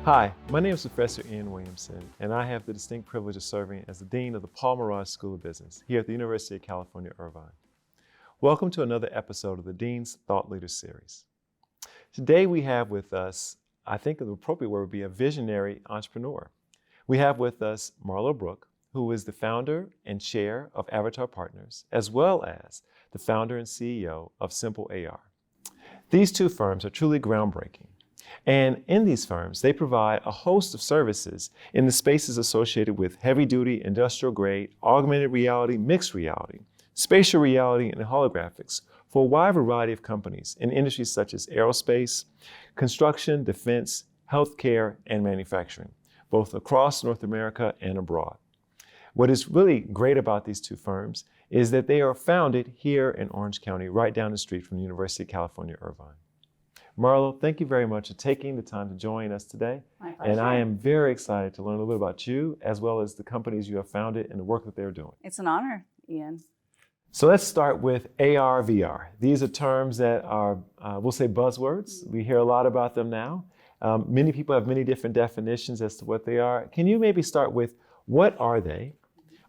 Hi, my name is Professor Ian Williamson, and I have the distinct privilege of serving as the Dean of the Paul Mirage School of Business here at the University of California, Irvine. Welcome to another episode of the Dean's Thought Leaders Series. Today we have with us, I think the appropriate word would be a visionary entrepreneur. We have with us Marlo Brooke, who is the founder and chair of Avatar Partners, as well as the founder and CEO of Simple AR. These two firms are truly groundbreaking. And in these firms, they provide a host of services in the spaces associated with heavy-duty, industrial-grade, augmented reality, mixed reality, spatial reality, and holographics for a wide variety of companies in industries such as aerospace, construction, defense, healthcare, and manufacturing, both across North America and abroad. What is really great about these two firms is that they are founded here in Orange County, right down the street from the University of California, Irvine. Marlo, thank you very much for taking the time to join us today. My pleasure. And I am very excited to learn a little bit about you, as well as the companies you have founded and the work that they're doing. It's an honor, Ian. So let's start with AR, VR. These are terms that are, we'll say, buzzwords. We hear a lot about them now. Many people have many different definitions as to what they are. Can you maybe start with what are they,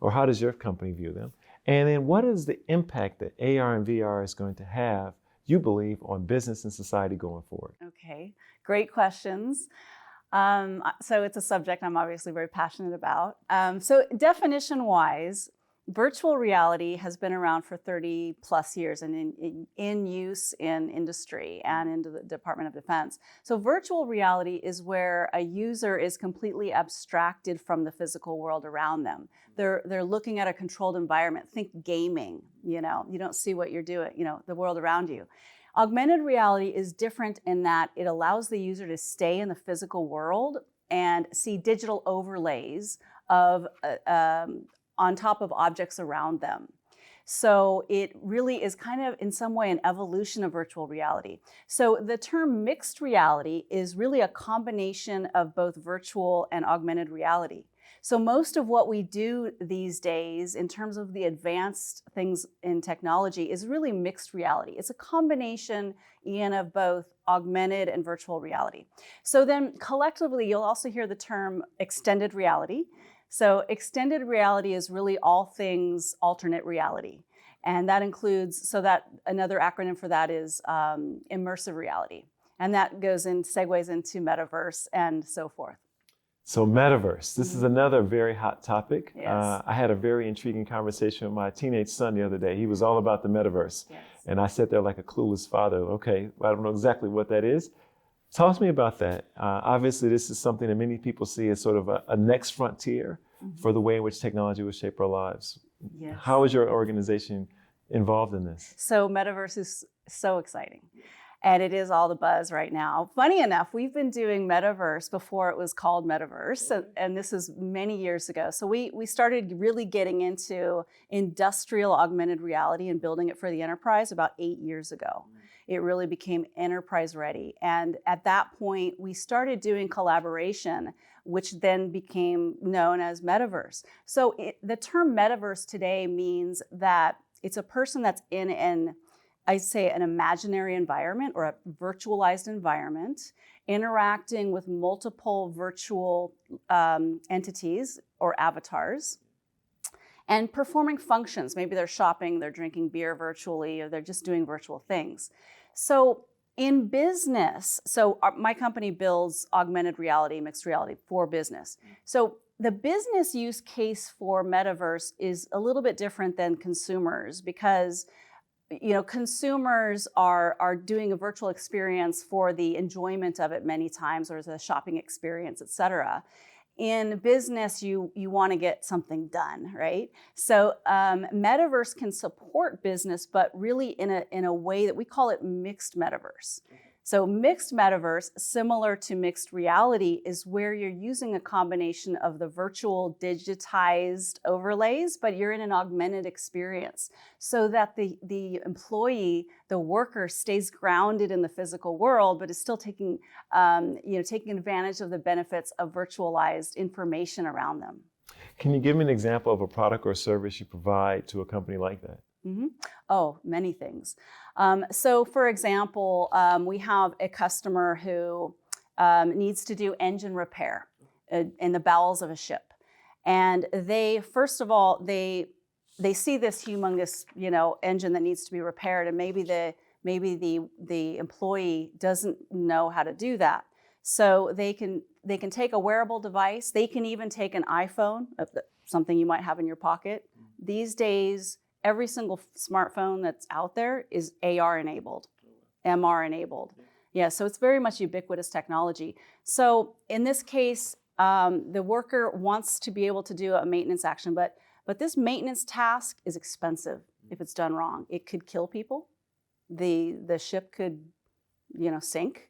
or how does your company view them? And then what is the impact that AR and VR is going to have, you believe, on business and society going forward? Okay, great questions. So it's a subject I'm obviously very passionate about. So definition-wise, virtual reality has been around for 30 plus years and in use in industry and in the Department of Defense. So virtual reality is where a user is completely abstracted from the physical world around them. They're looking at a controlled environment. Think gaming, you don't see what you're doing, the world around you. Augmented reality is different in that it allows the user to stay in the physical world and see digital overlays of on top of objects around them. So it really is kind of, in some way, an evolution of virtual reality. So the term mixed reality is really a combination of both virtual and augmented reality. So most of what we do these days in terms of the advanced things in technology is really mixed reality. It's a combination, Ian, of both augmented and virtual reality. So then collectively, you'll also hear the term extended reality. So extended reality is really all things alternate reality. And that includes, another acronym for that is immersive reality. And that segues into Metaverse and so forth. So Metaverse, this is another very hot topic. Yes. I had a very intriguing conversation with my teenage son the other day. He was all about the Metaverse. Yes. And I sat there like a clueless father. Okay, I don't know exactly what that is. Talk to me about that. Obviously, this is something that many people see as sort of a next frontier for the way in which technology will shape our lives. Yes. How is your organization involved in this? So Metaverse is so exciting. And it is all the buzz right now. Funny enough, we've been doing Metaverse before it was called Metaverse, and this is many years ago. So we started really getting into industrial augmented reality and building it for the enterprise about 8 years ago. It really became enterprise ready. And at that point, we started doing collaboration, which then became known as Metaverse. So the term Metaverse today means that it's a person that's in an imaginary environment or a virtualized environment, interacting with multiple virtual entities or avatars, and performing functions. Maybe they're shopping, they're drinking beer virtually, or they're just doing virtual things. So in business, my company builds augmented reality, mixed reality for business. So the business use case for Metaverse is a little bit different than consumers because consumers are doing a virtual experience for the enjoyment of it many times, or as a shopping experience, et cetera. In business, you want to get something done, right? So Metaverse can support business, but really in a way that we call it mixed Metaverse. So mixed Metaverse, similar to mixed reality, is where you're using a combination of the virtual digitized overlays, but you're in an augmented experience so that the employee, the worker, stays grounded in the physical world, but is still taking advantage of the benefits of virtualized information around them. Can you give me an example of a product or service you provide to a company like that? Mm-hmm. Oh, many things. So for example, we have a customer who needs to do engine repair in the bowels of a ship. And they, first of all, they see this humongous, engine that needs to be repaired, and maybe the employee doesn't know how to do that. So they can take a wearable device. They can even take an iPhone, something you might have in your pocket. These days, every single smartphone that's out there is AR enabled, MR enabled. Yeah, so it's very much ubiquitous technology. So in this case, the worker wants to be able to do a maintenance action, but this maintenance task is expensive if it's done wrong. It could kill people. The ship could, sink.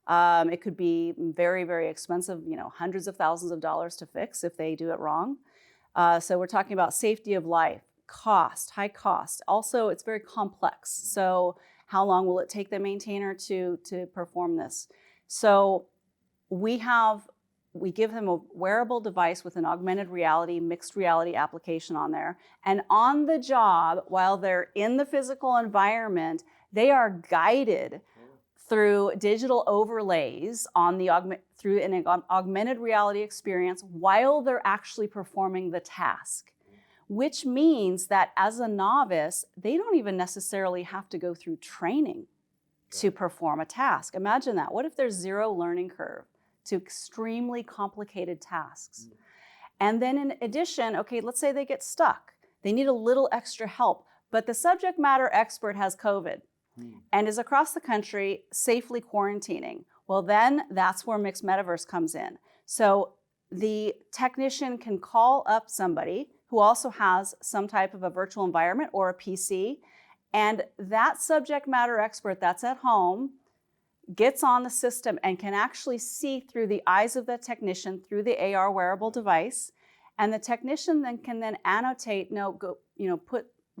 It could be very, very expensive, hundreds of thousands of dollars to fix if they do it wrong. So we're talking about safety of life, cost, high cost. Also, it's very complex. So how long will it take the maintainer to perform this? So we give them a wearable device with an augmented reality, mixed reality application on there. And on the job, while they're in the physical environment, they are guided through digital overlays through an augmented reality experience while they're actually performing the task. Which means that as a novice, they don't even necessarily have to go through training to perform a task. Imagine that. What if there's zero learning curve to extremely complicated tasks? And then in addition, okay, let's say they get stuck. They need a little extra help, but the subject matter expert has COVID and is across the country safely quarantining. Well, then that's where Mixed Metaverse comes in. So the technician can call up somebody who also has some type of a virtual environment or a PC, and that subject matter expert that's at home gets on the system and can actually see through the eyes of the technician through the AR wearable device, and the technician then can annotate,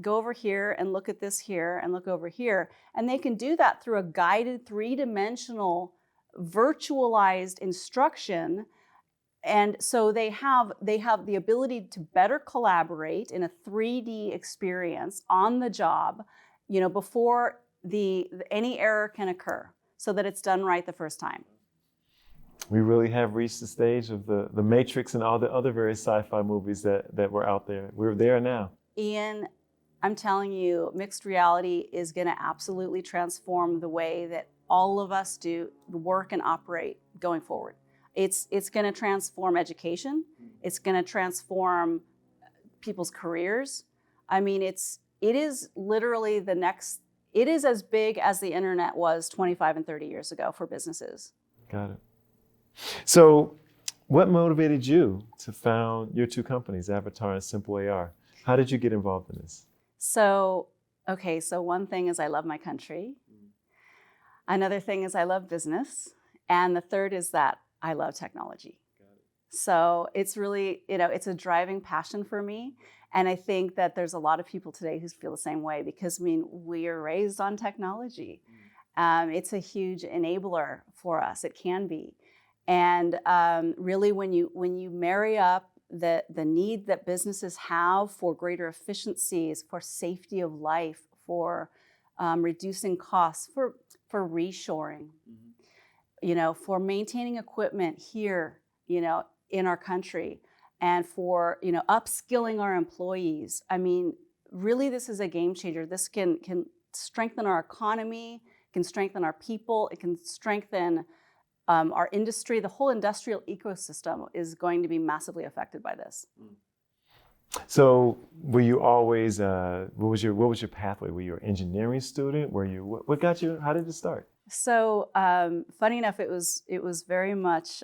go over here and look at this here and look over here, and they can do that through a guided three-dimensional virtualized instruction. And so they have the ability to better collaborate in a 3D experience on the job, before any error can occur, so that it's done right the first time. We really have reached the stage of the Matrix and all the other various sci-fi movies that were out there. We're there now. Ian, I'm telling you, mixed reality is going to absolutely transform the way that all of us do work and operate going forward. It's going to transform education. It's going to transform people's careers. I mean, it is literally it is as big as the internet was 25 and 30 years ago for businesses. Got it. So what motivated you to found your two companies, Avatar and Simple AR? How did you get involved in this? So one thing is I love my country. Another thing is I love business. And the third is that I love technology. So it's really, it's a driving passion for me. And I think that there's a lot of people today who feel the same way because, we are raised on technology. It's a huge enabler for us. It can be. And really, when you marry up the need that businesses have for greater efficiencies, for safety of life, for reducing costs, for reshoring, for maintaining equipment here, in our country, and for, upskilling our employees. Really, this is a game changer. This can strengthen our economy, can strengthen our people, it can strengthen our industry. The whole industrial ecosystem is going to be massively affected by this. So were you always, what was your pathway? Were you an engineering student? What got you, how did it start? So funny enough, it was very much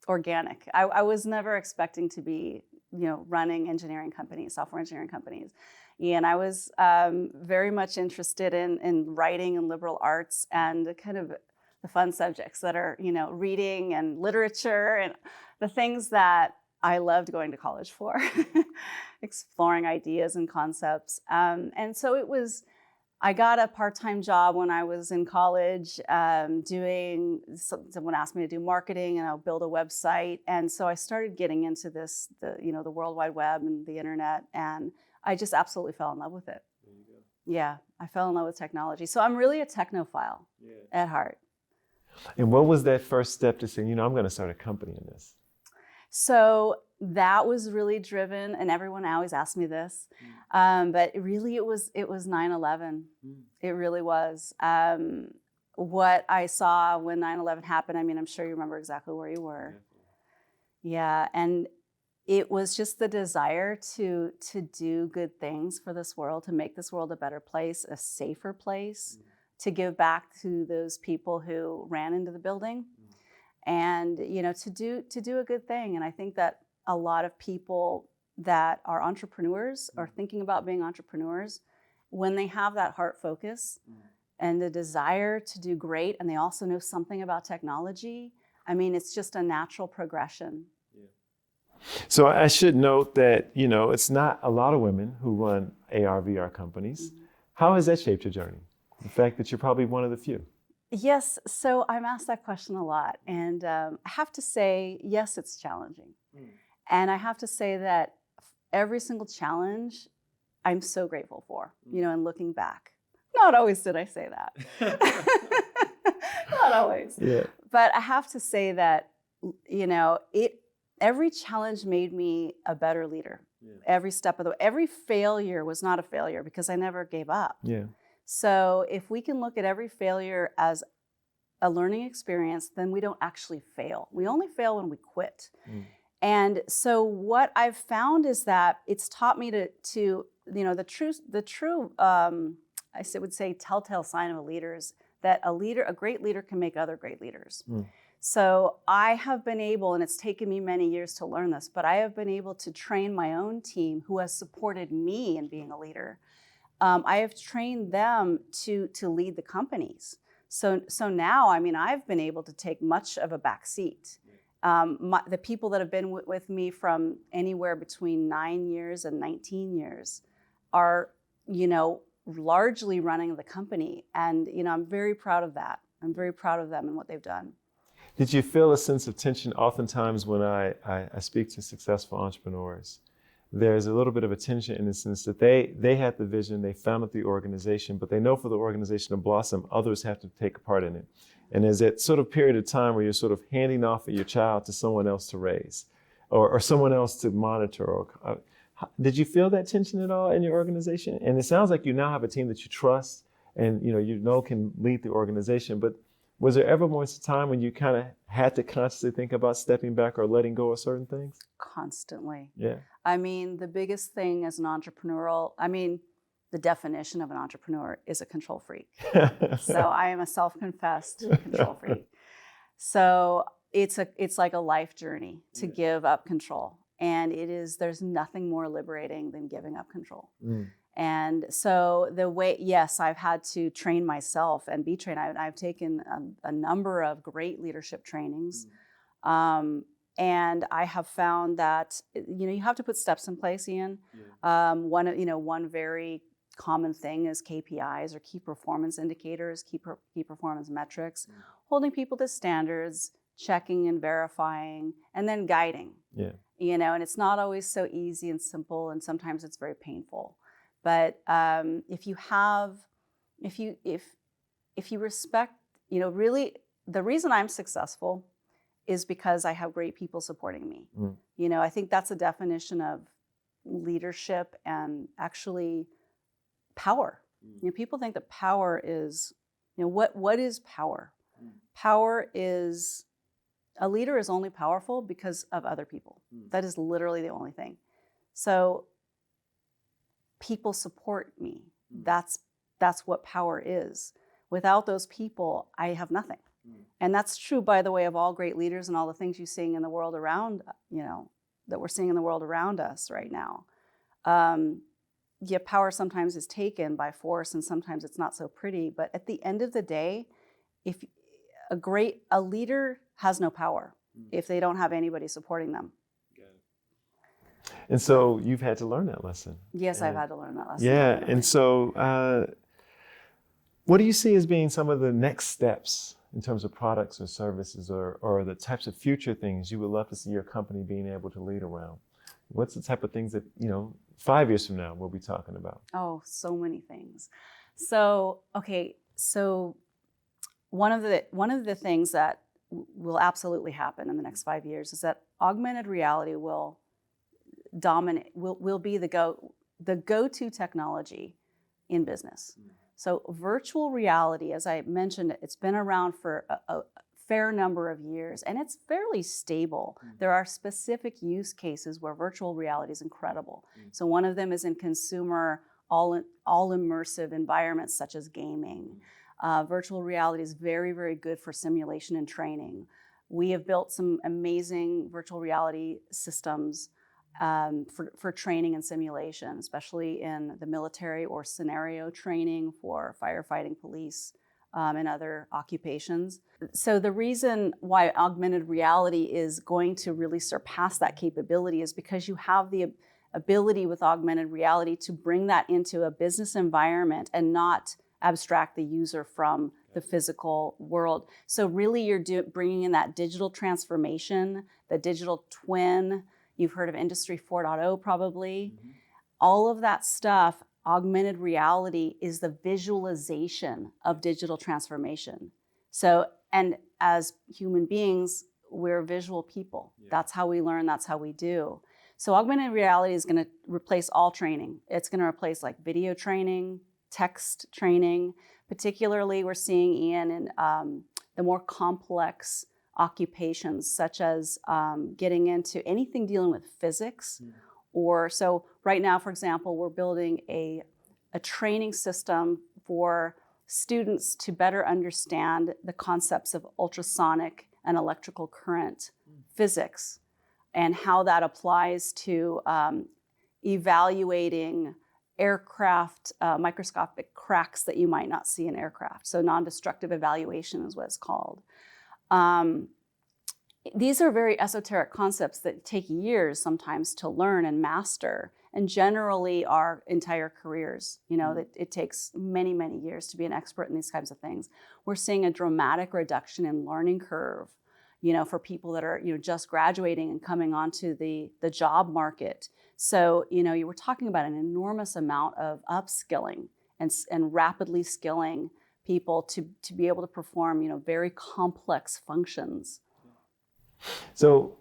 organic. I was never expecting to be, running engineering companies, software engineering companies. And I was very much interested in writing and liberal arts and kind of the fun subjects that are, reading and literature and the things that I loved going to college for, exploring ideas and concepts. And so I got a part-time job when I was in college someone asked me to do marketing and I'll build a website. And so I started getting into this, the World Wide Web and the internet, and I just absolutely fell in love with it. There you go. Yeah, I fell in love with technology. So I'm really a technophile at heart. And what was that first step to saying, I'm going to start a company in this? So that was really driven, and everyone always asks me this, but really it was 9/11. It really was. What I saw when 9/11 happened, I mean, I'm sure you remember exactly where you were. Yeah, and it was just the desire to do good things for this world, to make this world a better place, a safer place, to give back to those people who ran into the building, and to do a good thing. And I think that a lot of people that are entrepreneurs or thinking about being entrepreneurs, when they have that heart focus and the desire to do great, and they also know something about technology, I mean, it's just a natural progression. So I should note that, it's not a lot of women who run AR, VR companies. How has that shaped your journey? The fact that you're probably one of the few. Yes, so I'm asked that question a lot. And I have to say, yes, it's challenging. And I have to say that every single challenge, I'm so grateful for, and looking back. Not always did I say that. Not always. Yeah. But I have to say that, every challenge made me a better leader. Yeah. Every step of the way. Every failure was not a failure because I never gave up. Yeah. So if we can look at every failure as a learning experience, then we don't actually fail. We only fail when we quit. And so what I've found is that it's taught me to the true I would say telltale sign of a leader is that a great leader can make other great leaders. So I have been able, and it's taken me many years to learn this, but I have been able to train my own team who has supported me in being a leader. I have trained them to lead the companies. So now, I mean, I've been able to take much of a back seat. The people that have been with me from anywhere between 9 years and 19 years are, largely running the company. And, I'm very proud of that. I'm very proud of them and what they've done. Did you feel a sense of tension? Oftentimes when I speak to successful entrepreneurs, there's a little bit of a tension in the sense that they had the vision, they founded the organization, but they know for the organization to blossom, others have to take a part in it. And there's that sort of period of time where you're sort of handing off your child to someone else to raise or someone else to monitor. Did you feel that tension at all in your organization? And it sounds like you now have a team that you trust and can lead the organization, but was there ever more time when you kind of had to consciously think about stepping back or letting go of certain things? Constantly. Yeah. I mean, the biggest thing as an entrepreneurial, the definition of an entrepreneur is a control freak. So I am a self-confessed control freak. So it's like a life journey to give up control. And there's nothing more liberating than giving up control. And so yes, I've had to train myself and be trained. I've taken a number of great leadership trainings. And I have found that, you have to put steps in place, Ian. One very common thing is KPIs or key performance indicators, key performance metrics, holding people to standards, checking and verifying, and then guiding. Yeah. And it's not always so easy and simple, and sometimes it's very painful. But if you respect, really, the reason I'm successful is because I have great people supporting me. I think that's a definition of leadership and actually power. People think that power is, what is power? Power is, a leader is only powerful because of other people. That is literally the only thing. So people support me. That's what power is. Without those people, I have nothing. And that's true, by the way, of all great leaders and all the things you're seeing in the world around, that we're seeing in the world around us right now. Power sometimes is taken by force and sometimes it's not so pretty. But at the end of the day, if a leader has no power if they don't have anybody supporting them. And so you've had to learn that lesson. Yes, I've had to learn that lesson. Yeah, definitely. And so what do you see as being some of the next steps in terms of products or services or the types of future things you would love to see your company being able to lead around? What's the type of things that, 5 years from now we'll be talking about? Oh, so many things. So one of the things that will absolutely happen in the next 5 years is that augmented reality will dominate, will be the go-to technology in business. So virtual reality, as I mentioned, it's been around for a fair number of years, and it's fairly stable. There are specific use cases where virtual reality is incredible. So one of them is in consumer, all immersive environments such as gaming. Virtual reality is very, very good for simulation and training. We have built some amazing virtual reality systems for training and simulation, especially in the military or scenario training for firefighting, police, and other occupations. So the reason why augmented reality is going to really surpass that capability is because you have the ability with augmented reality to bring that into a business environment and not abstract the user from the physical world. So really you're bringing in that digital transformation, the digital twin. You've heard of Industry 4.0 probably. All of that stuff, augmented reality is the visualization of digital transformation. So, and as human beings, we're visual people. That's how we learn, that's how we do. So augmented reality is going to replace all training. It's going to replace like video training, text training. Particularly, we're seeing, Ian, in the more complex occupations, such as getting into anything dealing with physics. Or so right now, for example, we're building a training system for students to better understand the concepts of ultrasonic and electrical current physics and how that applies to evaluating aircraft, microscopic cracks that you might not see in aircraft. So non-destructive evaluation is what it's called. These are very esoteric concepts that take years sometimes to learn and master, and generally our entire careers. You know, it takes many, many years to be an expert in these kinds of things. We're seeing a dramatic reduction in learning curve, you know, for people that are, you know, just graduating and coming onto the job market. So, you know, you were talking about an enormous amount of upskilling and rapidly skilling people to be able to perform, you know, very complex functions. So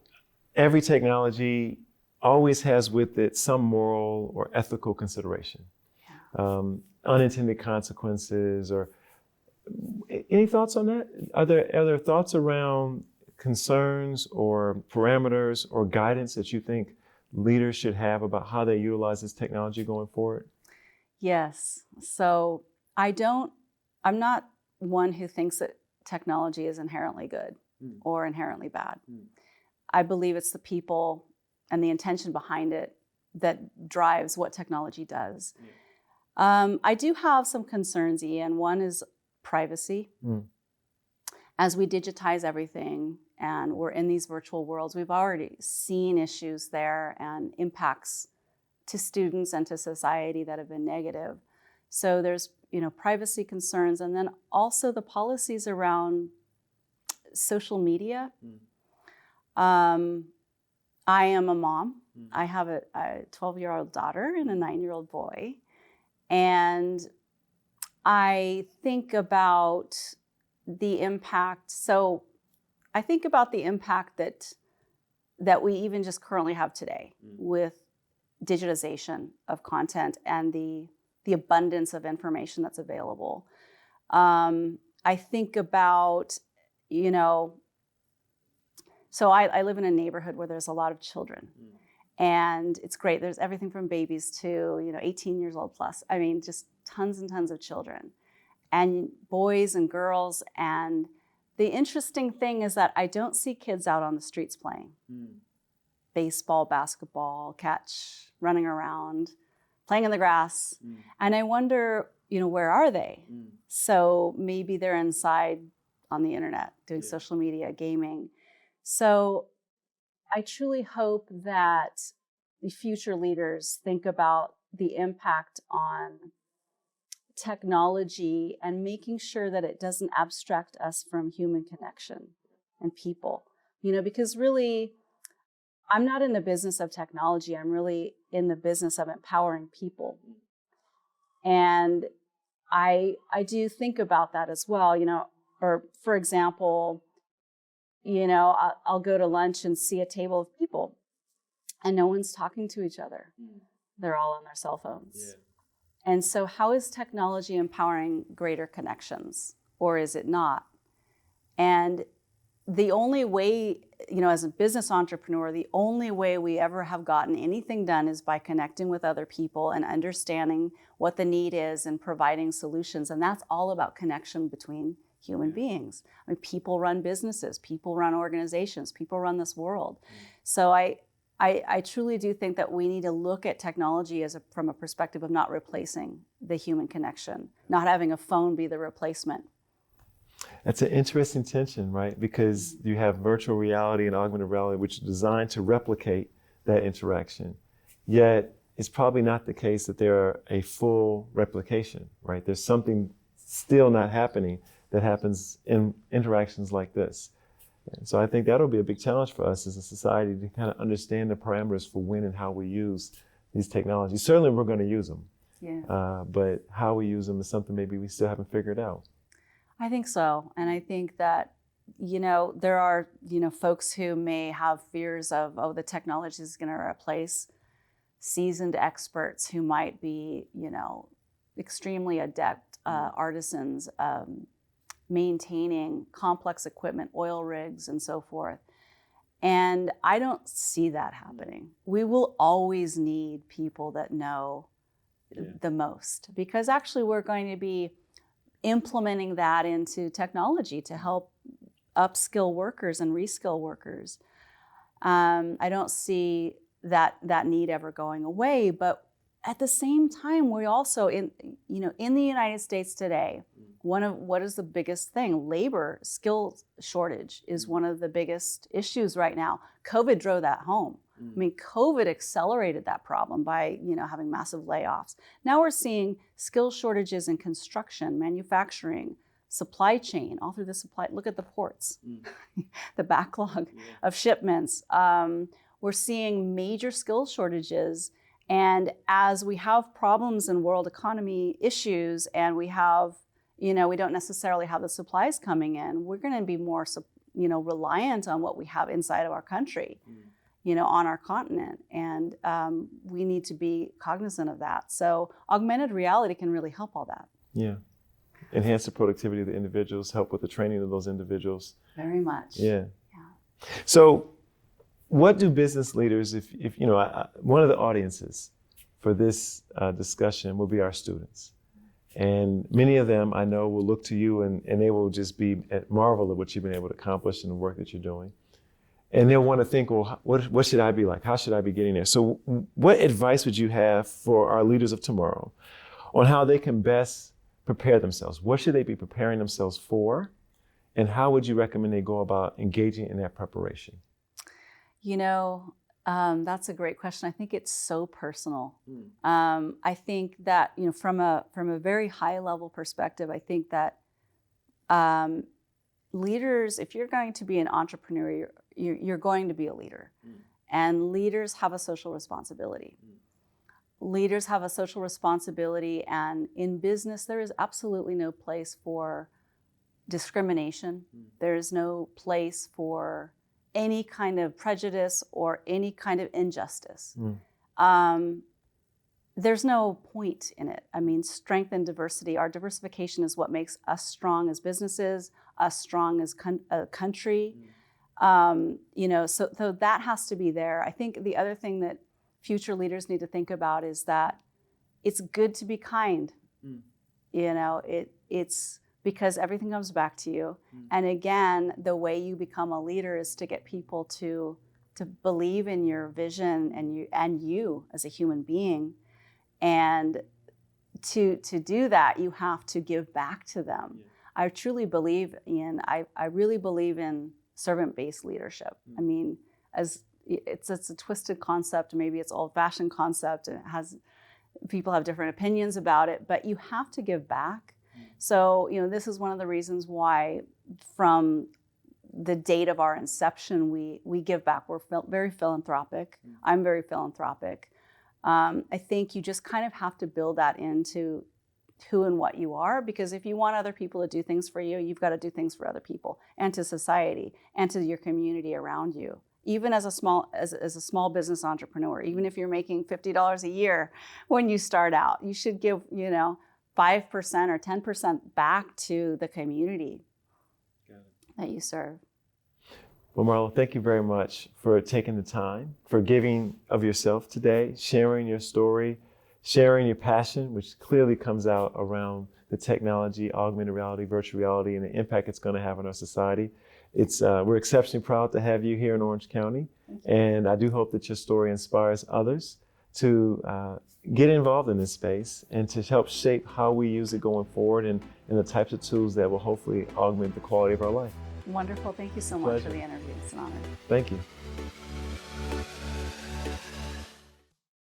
every technology always has with it some moral or ethical consideration, unintended consequences, or any thoughts on that? Are there thoughts around concerns or parameters or guidance that you think leaders should have about how they utilize this technology going forward? Yes. So I'm not one who thinks that technology is inherently good or inherently bad. I believe it's the people and the intention behind it that drives what technology does. I do have some concerns, Ian. One is privacy. As we digitize everything and we're in these virtual worlds, we've already seen issues there and impacts to students and to society that have been negative. So there's, you know, privacy concerns, and then also the policies around social media. I am a mom. I have a 12-year-old daughter and a 9-year-old boy. And I think about the impact. So I think about the impact that we even just currently have today with digitization of content and the abundance of information that's available. I think about, you know, so I live in a neighborhood where there's a lot of children, and it's great. There's everything from babies to, you know, 18 years old plus. I mean, just tons and tons of children, and boys and girls. And the interesting thing is that I don't see kids out on the streets playing baseball, basketball, catch, running around, playing in the grass. And I wonder, you know, where are they? So maybe they're inside on the internet doing social media, gaming. So I truly hope that the future leaders think about the impact on technology and making sure that it doesn't abstract us from human connection and people. You know, because really, I'm not in the business of technology. I'm really in the business of empowering people. And I do think about that as well. You know, Or for example, I'll go to lunch and see a table of people and no one's talking to each other. They're all on their cell phones. Yeah. And so how is technology empowering greater connections, or is it not? And the only way, as a business entrepreneur, the only way we ever have gotten anything done is by connecting with other people and understanding what the need is and providing solutions. And that's all about connection between human beings. I mean, people run businesses, people run organizations, people run this world. So I truly do think that we need to look at technology from a perspective of not replacing the human connection, not having a phone be the replacement. That's an interesting tension, right? Because you have virtual reality and augmented reality, which are designed to replicate that interaction. Yet, it's probably not the case that they're a full replication, right? There's something still not happening that happens in interactions like this. And so I think that'll be a big challenge for us as a society to kind of understand the parameters for when and how we use these technologies. Certainly, we're going to use them. Yeah. But how we use them is something maybe we still haven't figured out. I think so. And I think that, there are, folks who may have fears of, the technology is going to replace seasoned experts who might be, extremely adept artisans, maintaining complex equipment, oil rigs, and so forth. And I don't see that happening. We will always need people that know the most, because actually we're going to be implementing that into technology to help upskill workers and reskill workers. I don't see that need ever going away, but at the same time, we also in the United States today, what is the biggest thing? Labor skill shortage is one of the biggest issues right now. COVID drove that home. I mean, COVID accelerated that problem by, having massive layoffs. Now we're seeing skill shortages in construction, manufacturing, supply chain, all through the supply. Look at the ports, the backlog of shipments. We're seeing major skill shortages. And as we have problems in world economy issues and we have, we don't necessarily have the supplies coming in, we're going to be more, reliant on what we have inside of our country. On our continent. And we need to be cognizant of that. So augmented reality can really help all that. Yeah. Enhance the productivity of the individuals, help with the training of those individuals. Very much. Yeah. So what do business leaders, if one of the audiences for this discussion will be our students. And many of them I know will look to you and they will just be at marvel at what you've been able to accomplish in the work that you're doing. And they'll want to think, well, what should I be like? How should I be getting there? So what advice would you have for our leaders of tomorrow on how they can best prepare themselves? What should they be preparing themselves for? And how would you recommend they go about engaging in that preparation? That's a great question. I think it's so personal. I think that, from a very high level perspective, I think that leaders, if you're going to be an entrepreneur, you're going to be a leader. And leaders have a social responsibility. Leaders have a social responsibility, and in business, there is absolutely no place for discrimination. There is no place for any kind of prejudice or any kind of injustice. There's no point in it. I mean, strength and diversity, our diversification is what makes us strong as businesses, us strong as a country. So that has to be there. I think the other thing that future leaders need to think about is that it's good to be kind. It's because everything comes back to you. And again, the way you become a leader is to get people to believe in your vision and you as a human being. And to do that, you have to give back to them. I truly believe I really believe in servant-based leadership. I mean, as it's a twisted concept, maybe it's old-fashioned concept, and people have different opinions about it, but you have to give back. So, this is one of the reasons why from the date of our inception, we give back. We're very philanthropic. I'm very philanthropic. I think you just kind of have to build that into who and what you are, because if you want other people to do things for you, you've got to do things for other people and to society and to your community around you. Even as a small business entrepreneur, even if you're making $50 a year when you start out, you should give 5% or 10% back to the community that you serve. Well, Marla, thank you very much for taking the time, for giving of yourself today, sharing your story, sharing your passion, which clearly comes out around the technology, augmented reality, virtual reality, and the impact it's going to have on our society. We're exceptionally proud to have you here in Orange County, and I do hope that your story inspires others to get involved in this space and to help shape how we use it going forward and the types of tools that will hopefully augment the quality of our life. Wonderful. Thank you so much for the interview. It's an honor. Thank you.